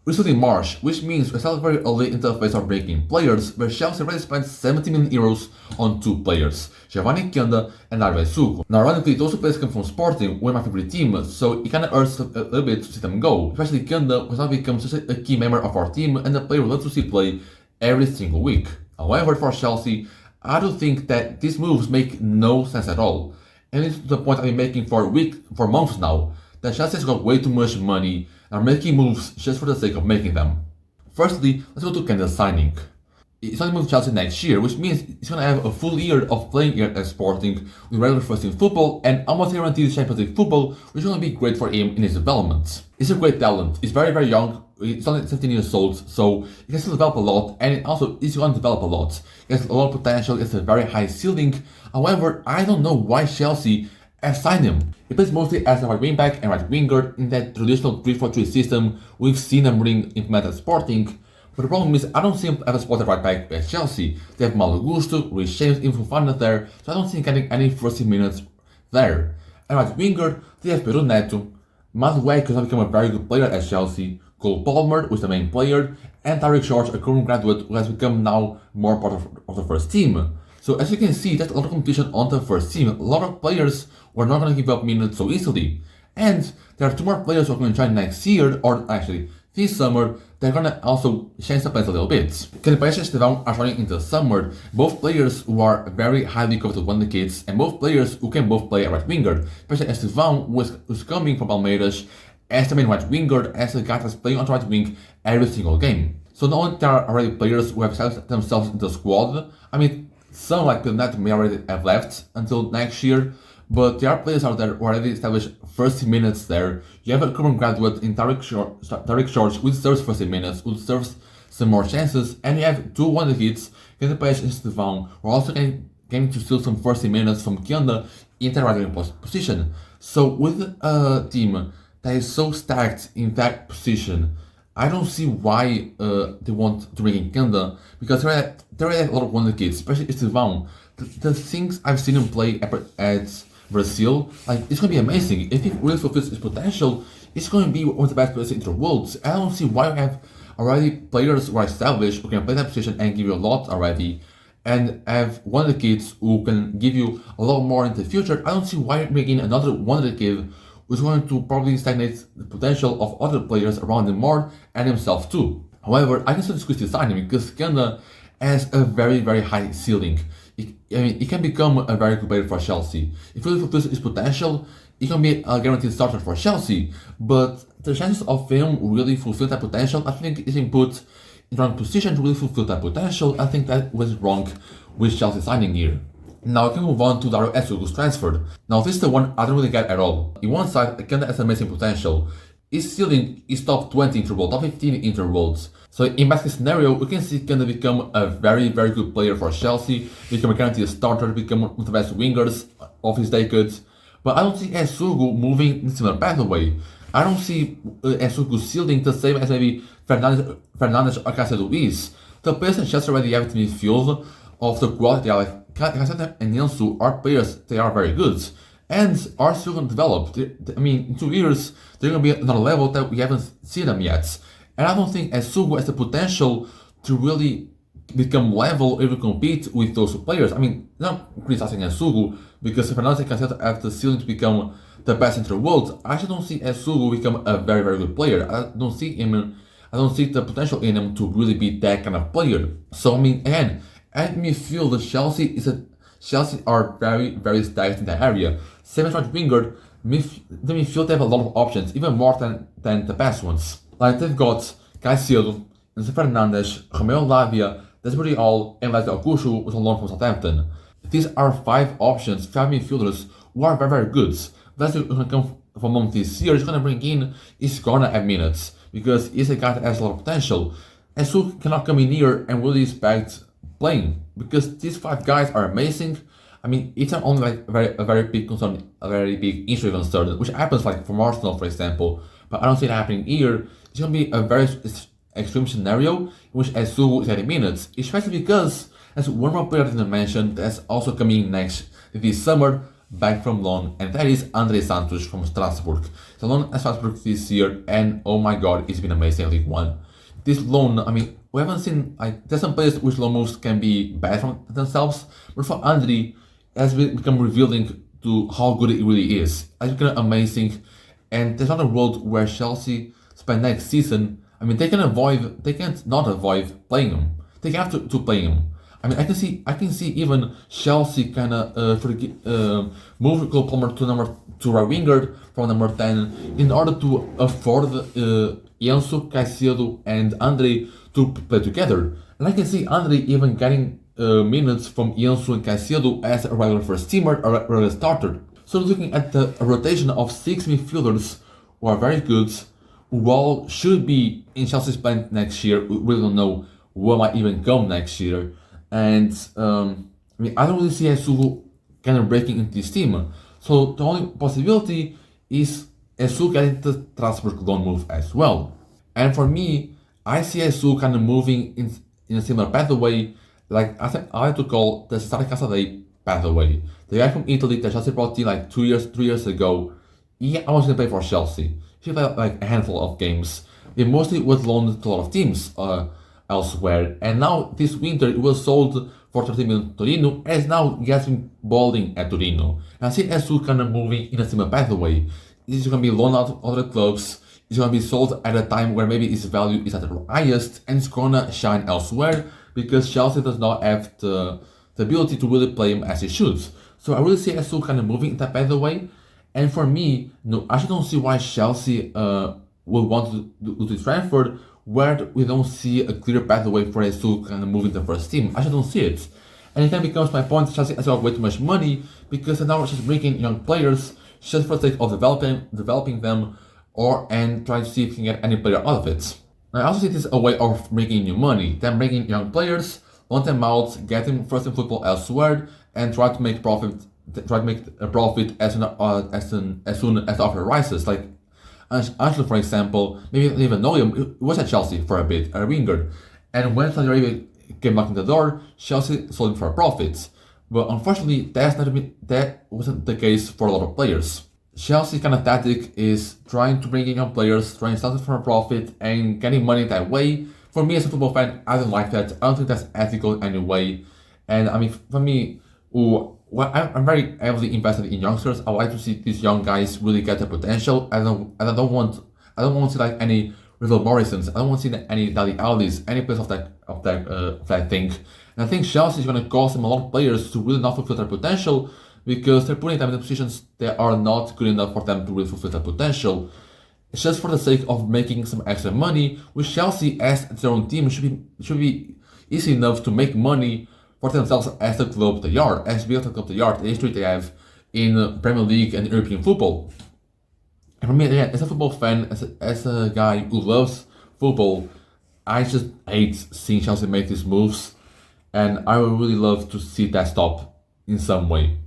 Recently in March, which means we're still very early in the phase of breaking players, where Chelsea already spent 70 million euros on two players, Giovanni Kianda and Arve Sugo. Now, ironically, those two players come from Sporting, one of my favorite teams, so it kinda hurts a little bit to see them go, especially Kianda, who has now become such a key member of our team and a player we love to see play every single week. However, for Chelsea, I do think that these moves make no sense at all. And it's the point I've been making for months now, that Chelsea has got way too much money and are making moves just for the sake of making them. Firstly, let's go to Kenda's signing. He's going to move to Chelsea next year, which means he's going to have a full year of playing here at Sporting with regular first team football and almost guaranteed Champions League football, which is going to be great for him in his development. He's a great talent. He's very, very young. He's only 17 years old, so he can still develop a lot, and also he's going to develop a lot. He has a lot of potential. He has a very high ceiling. However, I don't know why Chelsea has signed him. He plays mostly as a right wing back and right winger in that traditional 3-4-3 system we've seen him bring implemented at Sporting. But the problem is, I don't see him as a spot at right back at Chelsea. They have Malo Gusto, Rhys James, even Fofana there, so I don't see him getting any first team minutes there. And right winger, they have Pedro Neto, Madueke, who's now become a very good player at Chelsea, Cole Palmer, who's the main player, and Tariq George, a current graduate who has become now more part of the first team. So as you can see, there's a lot of competition on the first team. A lot of players who are not going to give up minutes so easily. And there are two more players who are going to join next year, or actually this summer. They're going to also change the plans a little bit. Kenepes and Estevão are joining in the summer, both players who are very highly coveted wonderkids, and both players who can both play a right winger. Especially Estevão, who's coming from Palmeiras as the main right winger, as a guy that's playing on the right wing every single game. So not only there are already players who have established themselves in the squad, I mean, some like Pilnet may already have left until next year, but there are players out there who already established first minutes there. You have a current graduate in Tariq George, who deserves first minutes, who deserves some more chances, and you have two wonderkids, Kenepes and Estevão, who are also getting to steal some first minutes from Kianda in the right wing position. So with a team that is so stacked in that position, I don't see why they want to bring in Kianda, because they already have a lot of wonderkids, especially Estevão. The things I've seen him play at Brazil, like, it's going to be amazing. If he really fulfills his potential, it's going to be one of the best players in the world. I don't see why we have already players who are established, who can play that position and give you a lot already, and have wonderkids who can give you a lot more in the future. I don't see why bringing in another wonderkid who's going to probably stagnate the potential of other players around him more and himself too. However, I can still squeeze this signing because Kianda has a very, very high ceiling. He can become a very good player for Chelsea. If he really fulfills his potential, he can be a guaranteed starter for Chelsea. But the chances of him really fulfill that potential, I think, is in put in the wrong position to really fulfill that potential. I think that was wrong with Chelsea signing here. Now I can move on to Dario Esugo's transfer. Now this is the one I don't really get at all. In one side, Kianda has amazing potential. His ceiling is top 20 interval, top 15 intervals. So in best case scenario, we can see Kianda become a very, very good player for Chelsea, become a guaranteed starter, become one of the best wingers of his decade. But I don't see Esugo moving in a similar pathway. I don't see Esugo's ceiling the same as maybe Fernandes or Caicedo is. The players in Chelsea already have to midfield of the quality, like Caicedo and Niansu are players, they are very good. And are still going to develop. I mean, in 2 years, they're going to be another level that we haven't seen them yet. And I don't think Esugo has the potential to really become level or even compete with those players. I mean, not criticizing Esugo, because Fernandes and Caicedo have the ceiling to become the best in the world. I actually don't see Esugo become a very, very good player. I don't see the potential in him to really be that kind of player. So, I mean, again, at midfield, Chelsea are very, very stacked in that area. Same as right winger, the midfield have a lot of options, even more than the past ones. Like they've got Caicedo, Enzo Fernandes, Romeo Lavia, Desiree Hall, and Leslie Augusto, who's on loan from Southampton. These are 5 options, 5 midfielders who are very, very good. Leslie who's going to come from among this year, is going to bring in is going to have minutes, because he's a guy that has a lot of potential. And so cannot come in here and really expect playing, because these 5 guys are amazing. I mean, it's not only like a very big concern, a very big injury concern, which happens like from Arsenal, for example, but I don't see it happening here. It's going to be a very extreme scenario in which Esugo is getting minutes, especially because there's one more player I didn't mention that's also coming in next this summer, back from loan, and that is Andre Santos from Strasbourg. The loan at Strasbourg this year, and oh my god, it's been amazing in League One. This loan, I mean, we haven't seen, like, there's some players which loan moves can be bad from themselves, but for Andre, it has become revealing to how good it really is. It's become amazing, and there's not a world where Chelsea spend next season. I mean, they can't not avoid playing him. They have to play him. I mean, I can see even Chelsea kind of move Cole Palmer to right winger from number 10 in order to afford Enzo, Caicedo, and Andre to play together. And I can see Andre even getting minutes from Enzo and Caicedo as a regular first teamer or a regular starter. So looking at the rotation of 6 midfielders who are very good, who all should be in Chelsea's plan next year. We really don't know what might even come next year. And I mean, I don't really see Esu kind of breaking into this team. So the only possibility is Esu getting the Strasbourg loan move as well. And for me, I see Esu kind of moving in a similar pathway, like I like to call the Sari Casadei pathway. The guy from Italy that Chelsea brought in like 3 years ago. I was gonna play for Chelsea. He played like a handful of games. He mostly was loaned to a lot of teams elsewhere, and now this winter it was sold for 30 million to Torino, and is now getting balling at Torino. And I see Esu kind of moving in a similar pathway. He's gonna be loaned out to other clubs. He's gonna be sold at a time where maybe his value is at the highest, and it's gonna shine elsewhere because Chelsea does not have the ability to really play him as he should. So I really see Esu kind of moving in that pathway. And for me, no, I actually don't see why Chelsea would want to do this transfer where we don't see a clear pathway for Esu kind of moving the first team. I just don't see it. And it then becomes my point, Chelsea has got way too much money because now it's just bringing young players just for the sake of developing them and trying to see if you can get any player out of it. I also see this a way of making new money, then bringing young players, loan them out, getting first in football elsewhere, and try to make a profit as soon as the offer rises. Like Angelo, for example, maybe you don't even know him. He was at Chelsea for a bit, a winger, and when Saudi Arabia came back in the door, Chelsea sold him for a profit. But unfortunately, that wasn't the case for a lot of players. Chelsea's kind of tactic is trying to bring in young players, trying to sell them for a profit, and getting money that way. For me as a football fan, I don't like that. I don't think that's ethical in any way. And I mean, for me, I'm very heavily invested in youngsters. I like to see these young guys really get their potential. I don't want to see like any Rival Morrisons. I don't want to see any Dali Aldis, any place of that thing. And I think Chelsea is going to cost them a lot of players to really not fulfill their potential because they're putting them in positions that are not good enough for them to really fulfill their potential. It's just for the sake of making some extra money, which Chelsea as their own team should be easy enough to make money for themselves as the club they are, as big the club they are, the history they have in Premier League and European football. And for me, again, as a football fan, as a guy who loves football, I just hate seeing Chelsea make these moves, and I would really love to see that stop in some way.